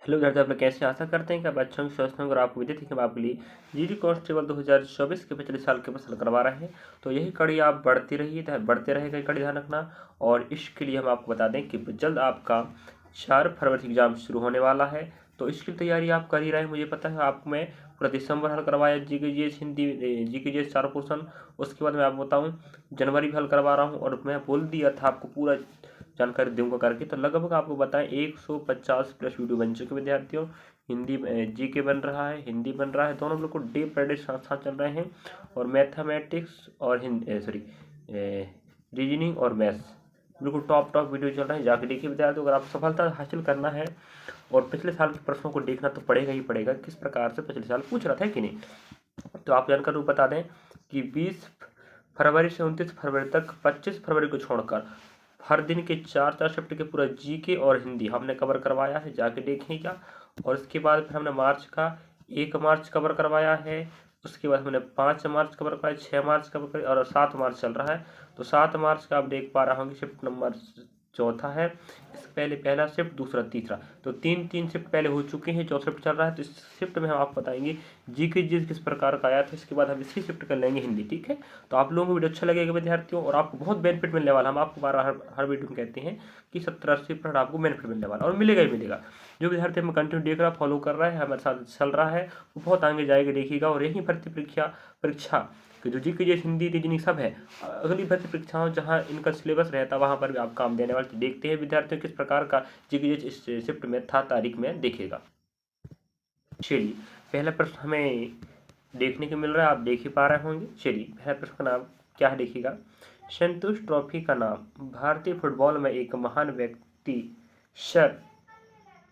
Hello विद्यार्थी, आप लोग कैसे हैं? आशा करते हैं कि आप अच्छे होंगे, स्वस्थ होंगे और आपको विदित है कि हम आपके लिए जीडी कांस्टेबल 2024 के पिछले साल के प्रश्न करवा रहे हैं। तो यही कड़ी आप बढ़ती रहिए, बढ़ते रहेगा ये कड़ी, ध्यान रखना। और इसके लिए हम आपको बता दें कि जल्द आपका 4 फरवरी से एग्जाम शुरू होने वाला है। तो इसकी तैयारी आप कर ही रहे हैं, मुझे पता है। आपको मैं पूरा दिसंबर हल करवाया GK हिंदी, GK 4 पोर्सन। उसके बाद मैं आपको बताऊँ जनवरी भी हल करवा रहा हूँ, और मैं बोल दिया था आपको पूरा जानकारी दूंगा करके। तो लगभग आपको बताएं 150 प्लस वीडियो बन चुके विद्यार्थियों। हिंदी GK बन रहा है, हिंदी बन रहा है, दोनों बिल्कुल डे पर डे साथ साथ चल रहे हैं। और मैथमेटिक्स और रीजनिंग और मैथ्स बिल्कुल टॉप वीडियो चल रहे हैं। जाके देखिए विद्यार्थियों, अगर आप सफलता हासिल करना है और पिछले साल के प्रश्नों को देखना तो पड़ेगा ही पड़ेगा, किस प्रकार से पिछले साल पूछ रहा था कि नहीं। तो आप जानकर बता दें कि 20 फरवरी से 29 फरवरी तक, 25 फरवरी को छोड़कर हर दिन के 4 शिफ्ट के पूरा GK और हिंदी हमने कवर करवाया है, जाके देखिएगा। और उसके बाद फिर हमने मार्च का 1 मार्च कवर करवाया है। उसके बाद हमने 5 मार्च कवर करवाया, 6 मार्च कवर करवाया और 7 मार्च चल रहा है। तो 7 मार्च का आप देख पा रहे होंगे, शिफ्ट नंबर 4 है। इससे पहले पहला शिफ्ट, दूसरा, तीसरा, तो तीन शिफ्ट पहले हो चुके हैं, 4 शिफ्ट चल रहा है। तो इस शिफ्ट में हम आपको बताएंगे GK किस प्रकार का आया था। इसके बाद हम इसी शिफ्ट कर लेंगे हिंदी, ठीक है। तो आप लोगों को वीडियो अच्छा लगेगा विद्यार्थियों, और आपको बहुत बेनिफिट मिलने वाला। हम आपको बार हर वीडियो में कहते हैं कि 70-80% आपको बेनिफिट मिलने वाला, और मिलेगा ही मिलेगा। जो विद्यार्थी हमें कंटिन्यू देख रहा है, फॉलो कर रहा है, हमारे साथ चल रहा है, वो बहुत आगे जाएगा, देखिएगा। और यही भर्ती परीक्षा कि जो GK हिंदी, रीजनिंग सब है, अगली भर्ती परीक्षाओं जहाँ इनका सिलेबस रहता है वहाँ पर भी आप काम देने वाले। देखते हैं विद्यार्थियों किस प्रकार का GK इस शिफ्ट में था, तारीख में देखेगा। चलिए, पहला प्रश्न हमें देखने को मिल रहा है, आप देख ही पा रहे होंगे। चलिए, पहला प्रश्न का नाम क्या है देखिएगा। संतोष ट्रॉफी का नाम भारतीय फुटबॉल में एक महान व्यक्ति सर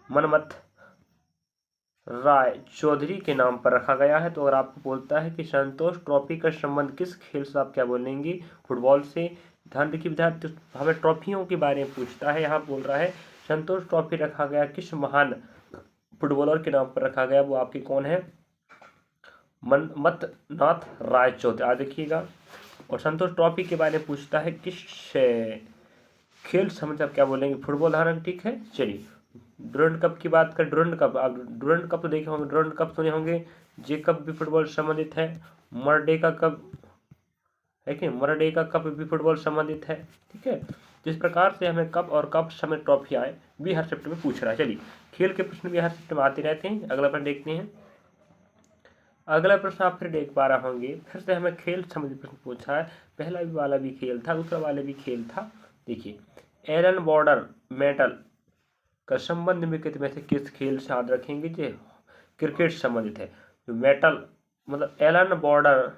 मनमथ राय चौधरी के नाम पर रखा गया है। तो अगर आपको बोलता है कि संतोष ट्रॉफी का संबंध किस खेल से, आप क्या बोलेंगे? फुटबॉल से। ध्यान देखिए विद्यार्थी, हमें ट्रॉफियों के बारे में पूछता है। यहाँ बोल रहा है संतोष ट्रॉफी रखा गया किस महान फुटबॉलर के नाम पर रखा गया, वो आपके कौन है? मनमथ राय चौधरी। आज देखिएगा। और संतोष ट्रॉफी के बारे में पूछता है किस खेल समझ, आप क्या बोलेंगे? फुटबॉल, धारण, ठीक है। चलिए, डुरंड कप की बात कर, डुरंड कप, आप डुरंड कप तो देखे होंगे, डुरंड कप सुने होंगे। जे कप भी फुटबॉल संबंधित है। मरडेका कप है कि मरडेका कप भी फुटबॉल संबंधित है, ठीक है। जिस प्रकार से हमें कप और कप समेत ट्रॉफी आए भी हर शिफ्ट में पूछ रहा है। चलिए, खेल के प्रश्न भी हर शिफ्ट में आते रहते हैं। अगला प्रश्न देखते हैं। अगला प्रश्न आप फिर देख पा रहे होंगे, फिर से हमें खेल संबंधित प्रश्न पूछा है। पहला भी वाला भी खेल था, दूसरा वाला भी खेल था। देखिए, एलन बॉर्डर मेडल का संबंध निम्नलिखित में से किस खेल से याद रखेंगे? जो क्रिकेट से संबंधित है। जो मेटल मतलब एलन बॉर्डर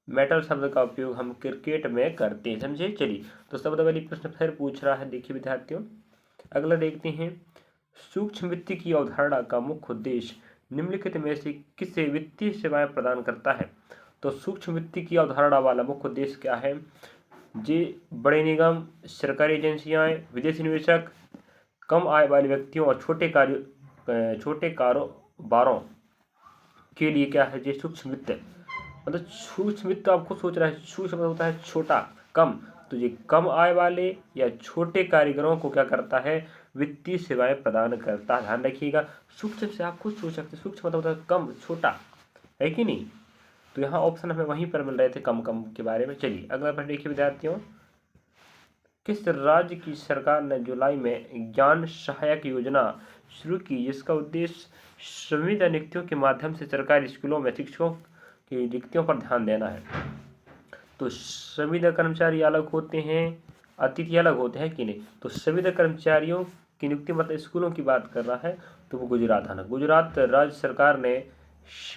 मेटल शब्द का उपयोग हम क्रिकेट में करते हैं, समझे। चलिए, तो शब्दावली प्रश्न फिर पूछ रहा है, देखिए विद्यार्थियों। अगला देखते हैं। सूक्ष्म वित्त की अवधारणा का मुख्य उद्देश्य निम्नलिखित में से किसे वित्तीय सेवाएं प्रदान करता है? तो सूक्ष्म वित्त की अवधारणा वाला मुख्य उद्देश्य क्या है? जे बड़े निगम, सरकारी एजेंसियां, विदेशी निवेशक, कम आय वाले व्यक्तियों और छोटे कारोबारों के लिए क्या है? ये सूक्ष्म वित्त। मतलब सूक्ष्म वित्त, आपको सोच रहा है, सूक्ष्म मतलब होता है छोटा, कम। तो ये कम आय वाले या छोटे कारीगरों को क्या करता है? वित्तीय सेवाएं प्रदान करता है। ध्यान रखिएगा, सूक्ष्म से आप खुद सोच सकते हैं, सूक्ष्म मतलब होता है कम, छोटा, है कि नहीं। तो यहाँ ऑप्शन हमें वहीं पर मिल रहे थे कम कम के बारे में। चलिए, अगला प्रश्न देखिए विद्यार्थियों। किस राज्य की सरकार ने जुलाई में ज्ञान सहायक योजना शुरू की, जिसका उद्देश्य संविदा नियुक्तियों के माध्यम से सरकारी स्कूलों में शिक्षकों की रिक्तियों पर ध्यान देना है? तो संविदा कर्मचारी अलग होते हैं, अतिथि अलग होते हैं कि नहीं। तो संविदा कर्मचारियों की नियुक्ति मतलब स्कूलों की बात कर रहा है, तो वो गुजरात आना। गुजरात राज्य सरकार ने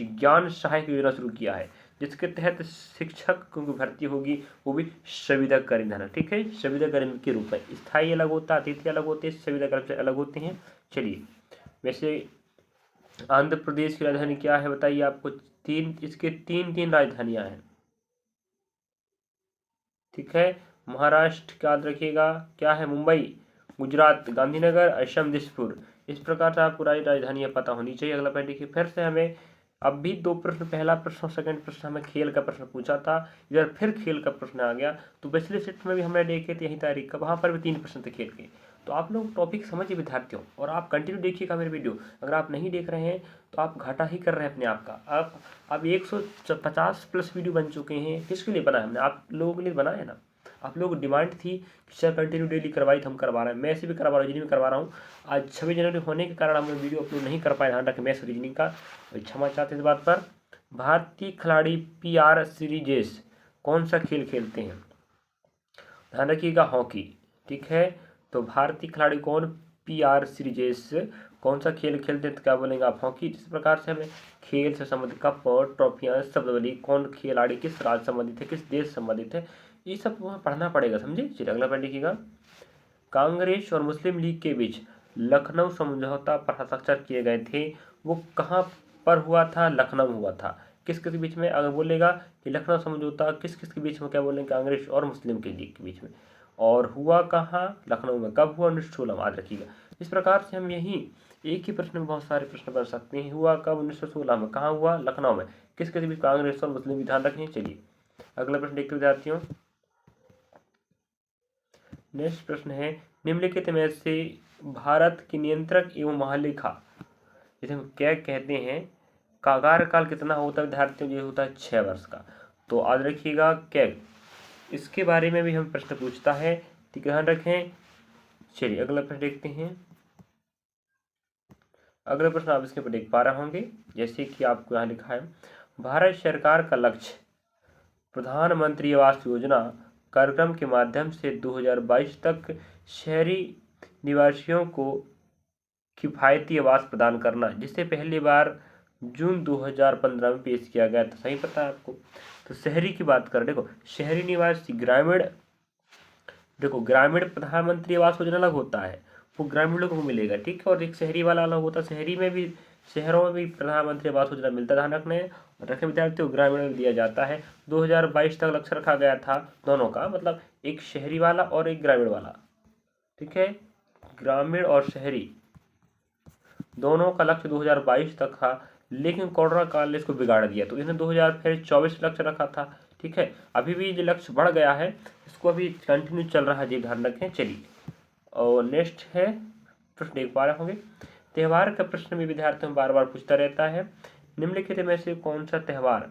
ज्ञान सहायक योजना शुरू किया है, जिसके तहत शिक्षक की भर्ती होगी, वो भी संविदा कर्मी, ठीक है, संविदा कर्मी के रूप में। स्थायी अलग होता है, अतिथि अलग होते हैं, संविदा कर्मचारी अलग होते हैं। चलिए, वैसे आंध्र प्रदेश की राजधानी क्या है बताइए आपको? इसके तीन राजधानियां हैं, ठीक है। महाराष्ट्र का याद रखिएगा, क्या है? मुंबई। गुजरात गांधीनगर, असम दिसपुर। इस प्रकार से आपको राजधानियां पता होनी चाहिए। अगला पॉइंट देखिए, फिर से हमें अब भी 2 प्रश्न, पहला प्रश्न और सेकंड प्रश्न हमें खेल का प्रश्न पूछा था, इधर फिर खेल का प्रश्न आ गया। तो पिछले सेट में भी हमने देखे थे यही तारीख का, वहां पर भी 3 प्रश्न थे खेल के। तो आप लोग टॉपिक समझिए विद्यार्थियों, और आप कंटिन्यू देखिएगा मेरे वीडियो। अगर आप नहीं देख रहे हैं तो आप घाटा ही कर रहे हैं अपने आप का। आप 150 प्लस वीडियो बन चुके हैं, किसके लिए बनाया हमने? आप लोगों के लिए बनाया है ना। आप लोग डिमांड थी कि सर कंटिन्यू डेली करवाई, तो हम करवा रहे हैं। मैं ऐसे भी करवा रहा हूँ, रीजनिंग करवा रहा हूँ। आज 26 जनवरी होने के कारण हम लोग वीडियो अपलोड नहीं कर पाए, ध्यान रखें। मैथ्स रीजनिंग का क्षमा चाहते इस बात पर। भारतीय खिलाड़ी PR सीरीजेस कौन सा खेल खेलते हैं? ध्यान रखिएगा, हॉकी। ठीक है, तो भारतीय खिलाड़ी कौन PR सीरीजेस कौन सा खेल खेलते हैं? तो क्या बोलेंगे आप? हॉकी। जिस प्रकार से हमें खेल से संबंधित कप और ट्रॉफियाँ, शब्दावली, कौन खिलाड़ी किस राज्य संबंधित है, किस देश संबंधित है, ये सब वहाँ पढ़ना पड़ेगा, समझे। चलिए अगला पॉइंट लिखिएगा। कांग्रेस और मुस्लिम लीग के बीच लखनऊ समझौता पर हस्ताक्षर किए गए थे, वो कहाँ पर हुआ था? लखनऊ हुआ था। किस किस के बीच में? अगर बोलेगा कि लखनऊ समझौता किस किस के बीच में, क्या बोलेंगे? कांग्रेस और मुस्लिम के लीग के बीच में। और हुआ कहाँ? लखनऊ में। कब हुआ? 1916 में, याद रखिएगा। इस प्रकार से हम यही एक ही प्रश्न में बहुत सारे प्रश्न बन सकते हैं। हुआ कब? 1916 में। कहाँ हुआ? लखनऊ में। किस किस के बीच? कांग्रेस और मुस्लिम भी, ध्यान रखें। चलिए अगला प्रश्न देखते विद्यार्थियों। नेक्स्ट प्रश्न है, निम्नलिखित में से भारत की नियंत्रक एवं महालेखा, जिसे हम क्या कहते हैं, का कार्यकाल कितना होता है विद्यार्थियों? ये होता है 6 वर्ष का। तो याद रखिएगा कैग, इसके बारे में भी हम प्रश्न पूछता है, ठीक है, ध्यान रखें। चलिए अगला प्रश्न देखते हैं। अगला प्रश्न आप इसके ऊपर देख पा रहे होंगे, जैसे कि आपको यहाँ लिखा है, भारत सरकार का लक्ष्य प्रधानमंत्री आवास योजना कार्यक्रम के माध्यम से 2022 तक शहरी निवासियों को किफ़ायती आवास प्रदान करना, जिसे पहली बार जून 2015 में पेश किया गया था। सही पता है आपको। तो शहरी की बात करें, देखो शहरी निवासी, ग्रामीण, देखो ग्रामीण प्रधानमंत्री आवास योजना अलग होता है, वो ग्रामीण लोगों को मिलेगा, ठीक है, और एक शहरी वाला अलग होता है। शहरी में भी, शहरों में भी प्रधानमंत्री आवास योजना मिलता है, ध्यान रखने रखें विद्यार्थियों। ग्रामीण में दिया जाता है। 2022 तक लक्ष्य रखा गया था दोनों का, मतलब एक शहरी वाला और एक ग्रामीण वाला, ठीक है, ग्रामीण और शहरी दोनों का लक्ष्य 2022 तक था, लेकिन कोरोना काल ने इसको बिगाड़ दिया, तो इसने 2024 लक्ष्य रखा था, ठीक है। अभी भी ये लक्ष्य बढ़ गया है, इसको अभी कंटिन्यू चल रहा है जी, ध्यान रखें। चलिए और नेक्स्ट है प्रश्न देख पा रहे होंगे, त्यौहार का प्रश्न भी विद्यार्थियों बार बार पूछता रहता है। निम्नलिखित में से कौन सा त्यौहार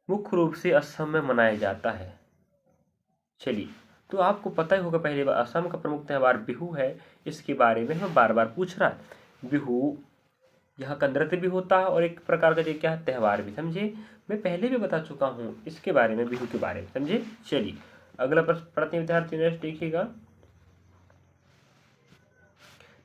मुख्य रूप से असम में मनाया जाता है? चलिए, तो आपको पता ही होगा, पहली बार असम का प्रमुख त्यौहार बिहू है, इसके बारे में हमें बार बार पूछ रहा है। बिहू यहाँ का नृत्य भी होता है और एक प्रकार का क्या है, त्यौहार भी, समझे। मैं पहले भी बता चुका हूँ इसके बारे में, बिहू के बारे में, समझे। चलिए अगला प्रश्न पढ़ते हैं विद्यार्थी, नेक्स्ट देखिएगा।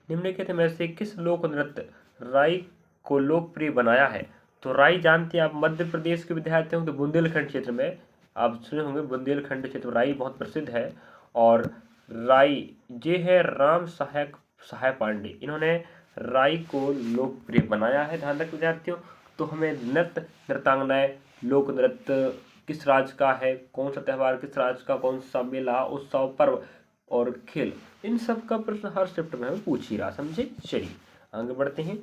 निम्नलिखित में से किस लोक नृत्य राई को लोकप्रिय बनाया है? तो राई जानते हैं आप, मध्य प्रदेश के विद्यार्थी होंगे, तो बुंदेलखंड क्षेत्र में आप सुने होंगे, बुंदेलखंड क्षेत्र में राई बहुत प्रसिद्ध है। और राई ये है राम सहायक सहाय पांडे, इन्होंने राई को लोकप्रिय बनाया है, ध्यान रखें विद्यार्थियों। तो हमें नृत्य, नृत्यांगनाएं, लोक नृत्य किस राज्य का है, कौन सा त्यौहार किस राज्य का, कौन सा मेला, उत्सव, पर्व और खेल, इन सब का प्रश्न हर शिफ्ट में हमें पूछ ही रहा, समझे। चलिए आगे बढ़ते हैं,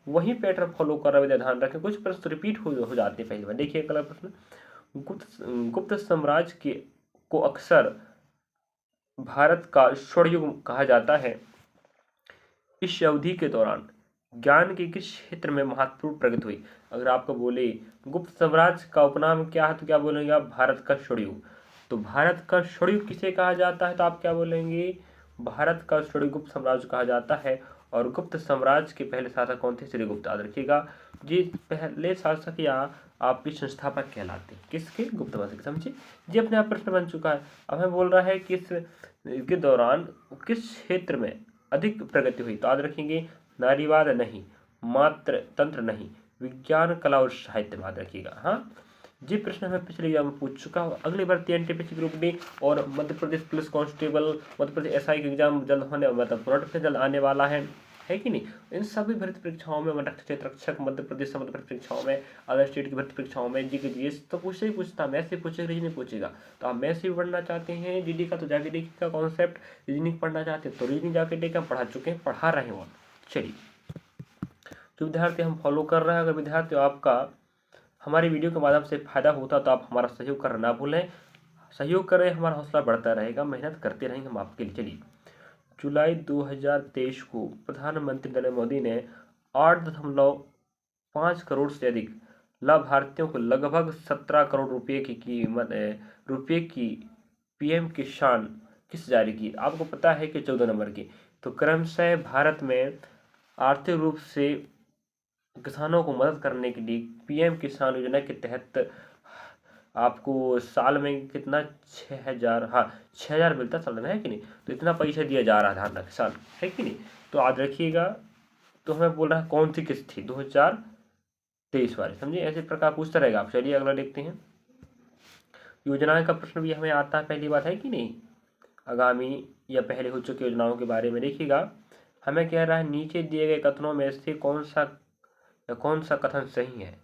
वही पैटर्न फॉलो कर रहा है, ध्यान रखें, कुछ प्रश्न रिपीट हो जाते हैं पहली बार। देखिए अगला प्रश्न, गुप्त साम्राज्य के को अक्सर भारत का स्वर्णयुग कहा जाता है। इस अवधि के दौरान ज्ञान के किस क्षेत्र में महत्वपूर्ण प्रगति हुई? अगर आपको बोले गुप्त साम्राज्य का उपनाम क्या है, तो क्या बोलेंगे आप? भारत का स्वर्णयुग। तो भारत का स्वर्णयुग किसे कहा जाता है? तो आप क्या बोलेंगे? भारत का स्वर्णयुग गुप्त साम्राज्य कहा जाता है। और गुप्त साम्राज्य के पहले शासक कौन थे? श्रीगुप्त, याद रखिएगा। जी पहले शासक या आपके संस्थापक कहलाते हैं, किसके? गुप्त वंश के, समझे। ये अपने आप प्रश्न बन चुका है। अब हमें बोल रहा है कि इस के दौरान किस क्षेत्र में अधिक प्रगति हुई? तो याद रखेंगे, नारीवाद नहीं, मात्र तंत्र नहीं, विज्ञान, कला और साहित्य, याद रखिएगा। हाँ, ये प्रश्न हमें पिछले एग्जाम में पूछ चुका है। अगली बार एनटीपीसी ग्रुप डी और Madhya Pradesh police constable, Madhya Pradesh SI का एग्जाम जल्द होने, मतलब नोटिफिकेशन जल्द आने वाला है कि नहीं। इन सभी भर्ती परीक्षाओं में, क्षेत्र रक्षक, मध्य प्रदेश से भर्ती परीक्षाओं में, अदर स्टेट की भर्ती परीक्षाओं में, जी के जीएस तो पूछे ही पूछता, मैथ से पूछेगा, रीजनिंग पूछेगा। तो आप मैथ से भी पढ़ना चाहते हैं जीडी का, तो जाके देखिएगा कॉन्सेप्ट। रीजनिंग पढ़ना चाहते हैं तो रीजनिंग जाके देखिए, हम पढ़ा चुके हैं, पढ़ा रहे हैं। और चलिए, जो विद्यार्थी हम फॉलो कर रहे हैं, अगर विद्यार्थी आपका हमारी वीडियो के माध्यम से फायदा होता तो आप हमारा सहयोग करना ना भूलें। सहयोग करें, हमारा हौसला बढ़ता रहेगा, मेहनत करते रहेंगे हम आपके लिए। चलिए, जुलाई 2023 को प्रधानमंत्री नरेंद्र मोदी ने 8.5 करोड़ से अधिक लाभार्थियों को लगभग 17 करोड़ रुपये की पीएम किसान किस्त जारी की। आपको पता है कि 14 नंबर की, तो क्रमशः भारत में आर्थिक रूप से किसानों को मदद करने के लिए पीएम किसान योजना के तहत आपको साल में कितना 6,000, हाँ 6,000 मिलता साल में, है कि नहीं। तो इतना पैसा दिया जा रहा है धान किसान, है कि नहीं। तो याद रखिएगा। तो हमें बोल रहा है कौन सी किस्त थी, 2023 वाली, समझिए। ऐसे प्रकार पूछता रहेगा आप। चलिए अगला देखते हैं। योजनाएं का प्रश्न भी हमें आता है, पहली बात, है कि नहीं। आगामी या पहले हो चुकी योजनाओं के बारे में देखिएगा। हमें कह रहा है नीचे दिए गए कथनों में से कौन सा कथन सही है।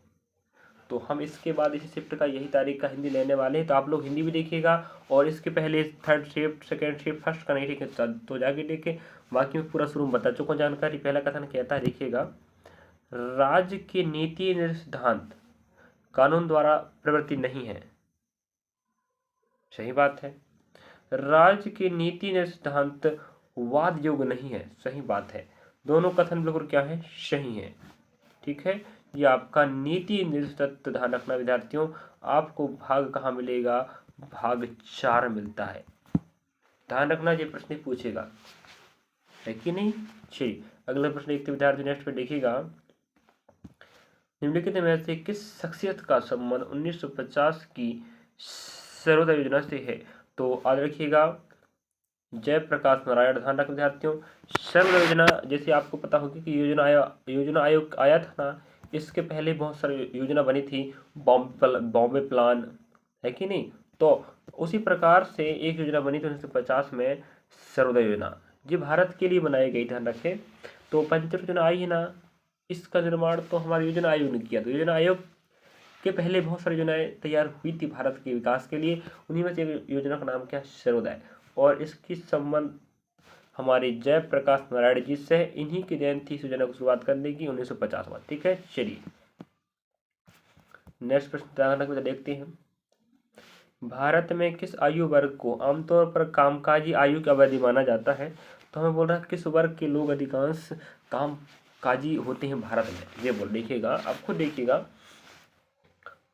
तो हम इसके बाद इसी शिफ्ट का यही तारीख का हिंदी लेने वाले हैं, तो आप लोग हिंदी भी देखिएगा। और इसके पहले third shift, second shift, first का नहीं ठीक है तो जाके देखें। बाकी मैं पूरा शुरू में बता चुका हूँ जानकारी। पहला कथन कहता है, देखिएगा, राज्य के नीति सिद्धांत कानून द्वारा प्रवृत्ति नहीं है। सही बात है। राज्य के नीति सिद्धांत वाद योग्य नहीं है। सही बात है। दोनों कथन बिल्कुल क्या है, सही है। ठीक है। ये आपका नीति निर्देशित, ध्यान रखना विद्यार्थियों, आपको भाग कहाँ मिलेगा, भाग 4 मिलता है। ध्यान रखना, ये प्रश्न पूछेगा, है कि नहीं। चलिए अगला प्रश्न देखते विद्यार्थी, नेक्स्ट पे देखिएगा। निम्नलिखित में से किस शख्सियत का संबंध 1950 की सर्वोदय योजना से है। तो याद रखिएगा, जयप्रकाश नारायण। ध्यान रखना विद्यार्थियों, सर्वोदय योजना जैसे आपको पता होगी कि योजना आयोग आया था ना, इसके पहले बहुत सारी योजना बनी थी, बॉम्बे प्लान, है कि नहीं। तो उसी प्रकार से एक योजना बनी थी 1950 में, सर्वोदय योजना, जो भारत के लिए बनाई गई। ध्यान रखें। तो पंचवर्ष योजना आई है ना, इसका निर्माण तो हमारे योजना आयोग ने किया। तो योजना आयोग के पहले बहुत सारी योजनाएं तैयार हुई थी भारत के विकास के लिए, उन्हीं में से एक योजना का नाम क्या, सर्वोदय। और इसकी संबंध हमारे जयप्रकाश नारायण जी से। इन्हीं की देन थी इस योजना को शुरुआत करने की 1950 में। ठीक है। चलिए नेक्स्ट प्रश्न देखते हैं। भारत में किस आयु वर्ग को आमतौर पर कामकाजी आयु की अवधि माना जाता है। तो हमें बोल रहा है किस वर्ग के लोग अधिकांश कामकाजी होते हैं भारत में। ये बोल देखिएगा, आप खुद देखिएगा,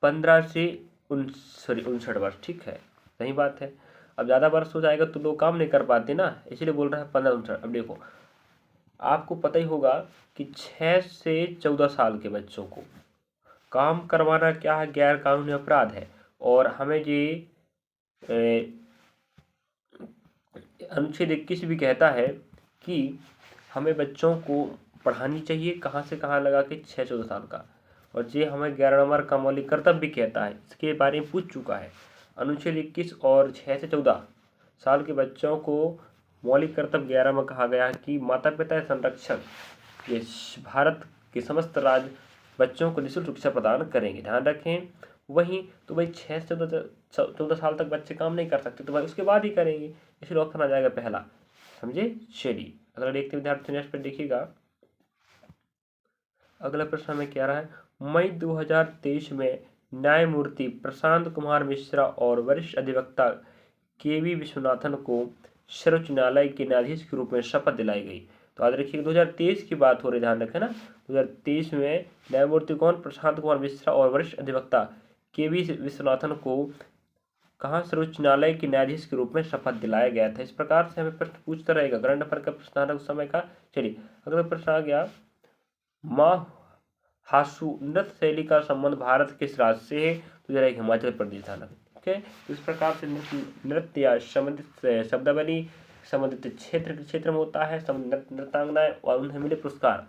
15 से 59 वर्ष। ठीक है, सही बात है। अब ज़्यादा वर्ष हो जाएगा तो लोग काम नहीं कर पाते ना, इसलिए बोल रहा है 15-59। अब देखो, आपको पता ही होगा कि 6 से 14 साल के बच्चों को काम करवाना क्या है, गैर कानूनी अपराध है। और हमें ये अनुच्छेद 21 भी कहता है कि हमें बच्चों को पढ़ानी चाहिए, कहाँ से कहाँ लगा के 6-14 साल का। और ये हमें 11 नंबर का मौलिक कर्तव्य भी कहता है, इसके बारे में पूछ चुका है। अनुच्छेद 21 और 6 से 14 साल के बच्चों को मौलिक कर्तव्य 11 में कहा गया है कि माता पिता संरक्षक ये भारत के समस्त राज्य बच्चों को निःशुल्क शिक्षा प्रदान करेंगे। ध्यान रखें। वहीं तो भाई 6 से 14 साल तक बच्चे काम नहीं कर सकते, तो भाई उसके बाद ही करेंगे, इसलिए ऑप्शन आ जाएगा पहला। समझे। चलिए अगला देखते विद्यार्थी, नेक्स्ट पे देखिएगा। अगला प्रश्न हमें क्या रहा है, मई 2023 में न्यायमूर्ति प्रशांत कुमार मिश्रा और वरिष्ठ अधिवक्ता केवी विश्वनाथन को सर्वोच्च न्यायालय के न्यायाधीश के रूप में शपथ दिलाई गई। तो याद रखिए 2023 की बात हो रही, ध्यान रखें ना। 2023 में न्यायमूर्ति कौन, प्रशांत कुमार मिश्रा और वरिष्ठ अधिवक्ता केवी विश्वनाथन को कहाँ सर्वोच्च न्यायालय के न्यायाधीश के रूप में शपथ दिलाया गया था। इस प्रकार से हमें प्रश्न पूछता रहेगा, करंट अफेयर का प्रश्न उस समय का। चलिए अगला प्रश्न आ गया, हासु नृत्य शैली का संबंध भारत किस राज्य से है। तो जरा हिमाचल प्रदेश था ना। ठीक है। इस प्रकार से नृत्य या संबंधित शब्दावली संबंधित क्षेत्र में होता है, संबंधित नृत्यांगनाएं और उन्हें मिले पुरस्कार,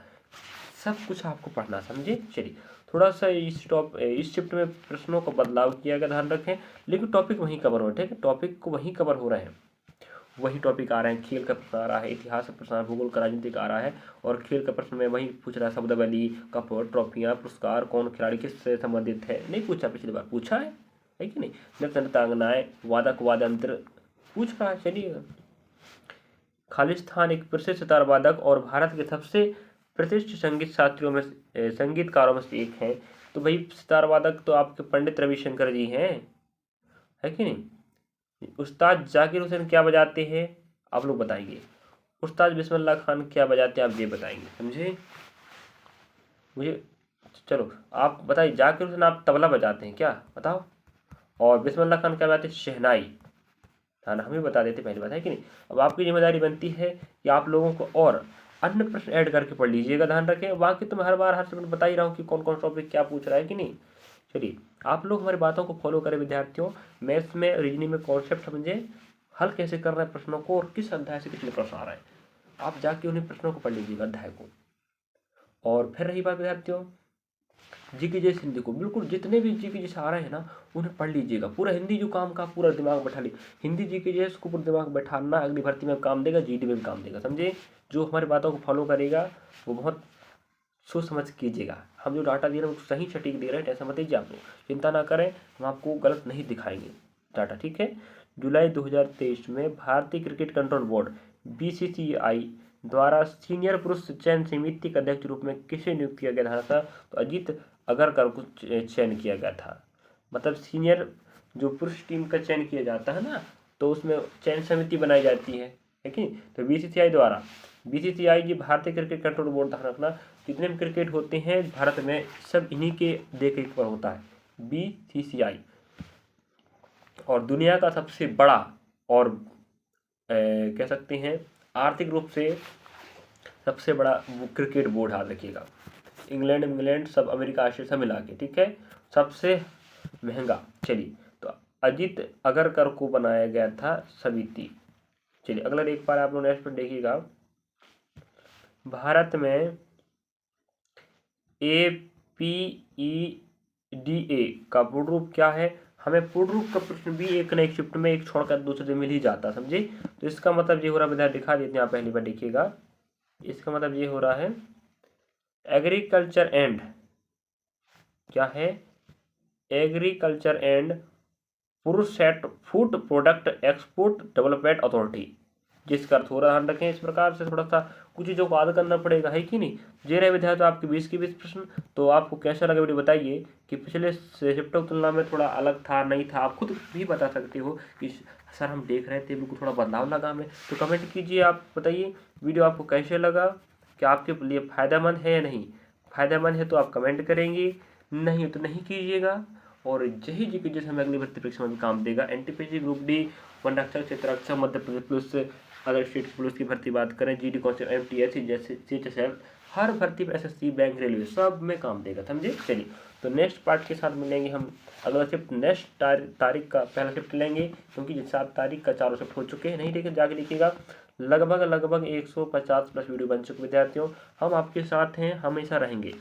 सब कुछ आपको पढ़ना। समझे। चलिए थोड़ा सा इस शिफ्ट में प्रश्नों का बदलाव किया गया, ध्यान रखें, लेकिन टॉपिक वहीं कवर हो रहे हैं। ठीक है, टॉपिक को वहीं कवर हो रहे हैं, वही टॉपिक आ रहे हैं। खेल का प्रश्न आ रहा है, इतिहास का प्रश्न, भूगोल का, राजनीतिक आ रहा है। और खेल का प्रश्न में वही पूछ रहा है, शब्दावली, कप, ट्रॉफियाँ, पुरस्कार, कौन खिलाड़ी किससे संबंधित है। नहीं पूछा, पिछली बार पूछा है कि नहीं। नृत्य नृत्यांगनाएं, वादक वाद्यंत्र पूछ रहा है। चलिए, खालिस्तान एक प्रसिद्ध सितार वादक और भारत के सबसे प्रतिष्ठित संगीतकारों में से एक हैं। तो भाई सितार वादक तो आपके पंडित रविशंकर जी हैं, है कि नहीं। उस्ताद जाकिर हुसैन क्या बजाते हैं, आप लोग बताएंगे। उस्ताद बिस्मिल्लाह खान क्या बजाते हैं, आप ये बताएंगे, समझे। मुझे चलो आप बताइए, जाकिर हुसैन आप तबला बजाते हैं क्या, बताओ। और बिस्मिल्लाह खान क्या बजाते हैं, शहनाई। हाँ ना, हमें बता देते पहली बात, है कि नहीं। अब आपकी जिम्मेदारी बनती है कि आप लोगों को और अन्य प्रश्न ऐड करके पढ़ लीजिएगा, ध्यान रखें। बाकी तो मैं हर बार हर समय बता ही रहा हूँ कि कौन कौन टॉपिक क्या पूछ रहा है कि नहीं। चलिए आप लोग हमारी बातों को फॉलो करें विद्यार्थियों। मैथ्स में रीजनिंग में कॉन्सेप्ट समझें, हल कैसे कर रहे हैं प्रश्नों को और किस अध्याय से कितने प्रश्न आ रहे हैं, आप जाके उन्हीं प्रश्नों को पढ़ लीजिएगा, अध्याय को। और फिर रही बात विद्यार्थियों जीके जैसे हिंदी को, बिल्कुल जितने भी जीके जैसे आ रहे हैं ना उन्हें पढ़ लीजिएगा। पूरा हिंदी जो काम का पूरा दिमाग बैठा ली, हिंदी जीके जैसे को पूरा दिमाग बैठाना अगली भर्ती में काम देगा, जीडी में भी काम देगा, समझे। जो हमारी बातों को फॉलो करेगा वो बहुत सोच समझ कीजिएगा। हम जो डाटा दे रहे हैं वो सही सटीक दे रहे हैं, टेंशन मत लीजिए आप लोग, चिंता ना करें, हम आपको गलत नहीं दिखाएंगे डाटा, ठीक है। जुलाई 2023 में भारतीय क्रिकेट कंट्रोल बोर्ड बीसीसीआई द्वारा सीनियर पुरुष चयन समिति के अध्यक्ष के रूप में किसे नियुक्त किया गया था, तो अजीत अगरकर को चयन किया गया था। मतलब सीनियर जो पुरुष टीम का चयन किया जाता है ना, तो उसमें चयन समिति बनाई जाती है कि। तो बीसीसीआई द्वारा, बीसीसीआई जी भारतीय क्रिकेट कंट्रोल बोर्ड, ध्यान रखना जितने भी क्रिकेट होते हैं भारत में सब इन्हीं के देख रेख पर होता है, बीसीसीआई। और दुनिया का सबसे बड़ा और कह सकते हैं आर्थिक रूप से सबसे बड़ा क्रिकेट बोर्ड, याद रखिएगा। इंग्लैंड सब अमेरिका आस्ट्रेलिया सब मिला के, ठीक है, सबसे महंगा। चलिए तो अजीत अगरकर को बनाया गया था समिति। चलिए अगला एक बार आप लोग नेक्स्ट पर देखिएगा, भारत में APEDA का पूर्ण रूप क्या है। हमें पूर्ण रूप का प्रश्न भी एक न एक शिफ्ट में एक छोड़कर दूसरे दिन मिल ही जाता, समझे। तो इसका मतलब ये हो रहा है, दिखा देते हैं आप पहली बार देखिएगा। इसका मतलब ये हो रहा है एग्रीकल्चर एंड, क्या है, agriculture and processed food product export development authority, जिसका अर्थ हो रहा है, ध्यान रखें। इस प्रकार से थोड़ा सा कुछ चीज़ों को याद करना पड़ेगा, है कि नहीं। जे रहे विद्यार्थी आपके 20 के 20 प्रश्न। तो आपको कैसा लगा वीडियो बताइए कि पिछले शिफ्टों की तुलना में थोड़ा अलग था, नहीं था, आप खुद भी बता सकते हो कि सर हम देख रहे थे बिल्कुल थोड़ा बदलाव लगा हमें। तो कमेंट कीजिए, आप बताइए वीडियो आपको कैसे लगा, क्या आपके लिए फ़ायदेमंद है या नहीं। फ़ायदेमंद है तो आप कमेंट करेंगे, नहीं तो नहीं कीजिएगा। और यही जी के जैसे हमें अगली भर्ती परीक्षा में भी काम देगा। एनटीपीसी ग्रुप डी, वन रक्षक, क्षेत्र रक्षक, Madhya Pradesh police, other state police की भर्ती बात करें, जीडी कांस्टेबल, एमटीएससी जैसे सीएचएसएल, हर भर्ती में एसएससी, बैंक, रेलवे सब में काम देगा, समझे। चलिए तो नेक्स्ट पार्ट के साथ मिलेंगे हम। अगला शिफ्ट नेक्स्ट तारीख का पहला शिफ्ट लेंगे, क्योंकि 7 तारीख का 4 शिफ्ट हो चुके हैं, नहीं लेकिन जाके लिखिएगा। लगभग 150 प्लस वीडियो बन चुके विद्यार्थियों। हम आपके साथ हैं, हमेशा रहेंगे।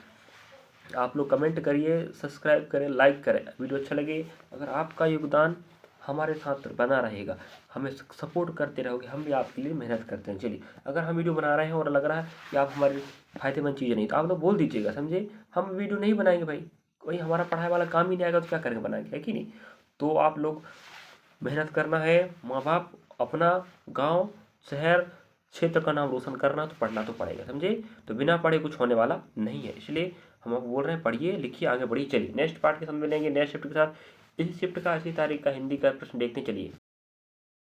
आप लोग कमेंट करिए, सब्सक्राइब करें, लाइक करें, वीडियो अच्छा लगे। अगर आपका योगदान हमारे साथ बना रहेगा, हमें सपोर्ट करते रहोगे, हम भी आपके लिए मेहनत करते हैं। चलिए अगर हम वीडियो बना रहे हैं और लग रहा है कि आप हमारी फ़ायदेमंद चीज़ें नहीं, तो आप लोग बोल दीजिएगा, समझे। हम वीडियो नहीं बनाएंगे भाई, कोई हमारा पढ़ाई वाला काम ही नहीं आएगा तो क्या करेंगे बनाएंगे, है कि नहीं। तो आप लोग मेहनत करना है, माँ बाप, अपना गाँव, शहर, क्षेत्र का नाम रोशन करना, तो पढ़ना तो पड़ेगा, समझे। तो बिना पढ़े कुछ होने वाला नहीं है, इसलिए हम आपको बोल रहे हैं पढ़िए लिखिए आगे बढ़िए। चलिए नेक्स्ट पार्ट के साथ मिलेंगे, नेक्स्ट शिफ्ट के साथ। इस शिफ्ट का 80 तारीख का हिंदी का प्रश्न देखते चलिए।